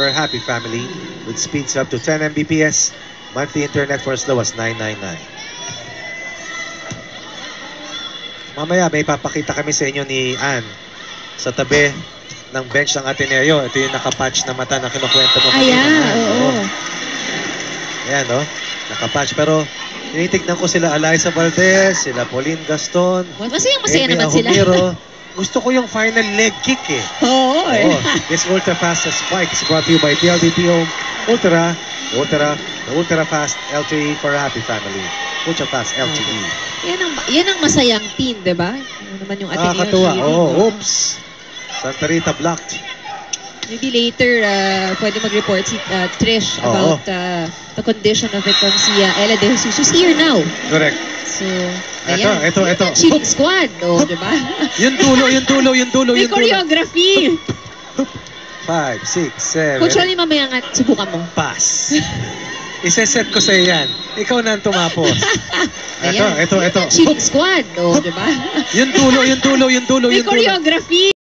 for a happy family with speeds up to 10 Mbps. Monthly internet for as low as $9.99. Mamaya may papakita kami sa inyo ni Ann sa tabi ng bench ng Ateneo. Ito yung nakapatch na mata na kinukwento mo kanina. Ayan, oo. Ayan, no? Nakapatch. Pero tinitignan ko sila Eliza Valdez, sila Pauline Gaston, Masaya Amy naman sila. Ahumiro. Gusto ko yung final leg kick eh. Oo. This ultra fast spike is brought to you by PLDT Ultra fast LTE for a happy family. Ultra fast LTE. Yan ang masayang team, di ba? Ano naman yung Ateneo Nakakatuwa. cheering. Oops. Santa Rita blocked. Maybe later, pwede mag-report si Trish about the condition of itong si Ella De Jesus. She's here now. Correct. So, ayan. Ito. Cheering squad. O, di ba? Yung dulo. May choreography. 5, 6, 7. Coach Ronnie, mamaya nga, subukan mo. Pass. Iseset ko sa yan. Ikaw na ang tumapos. Ayan. Ito. Cheering squad. O, di ba? Yung dulo. May choreography.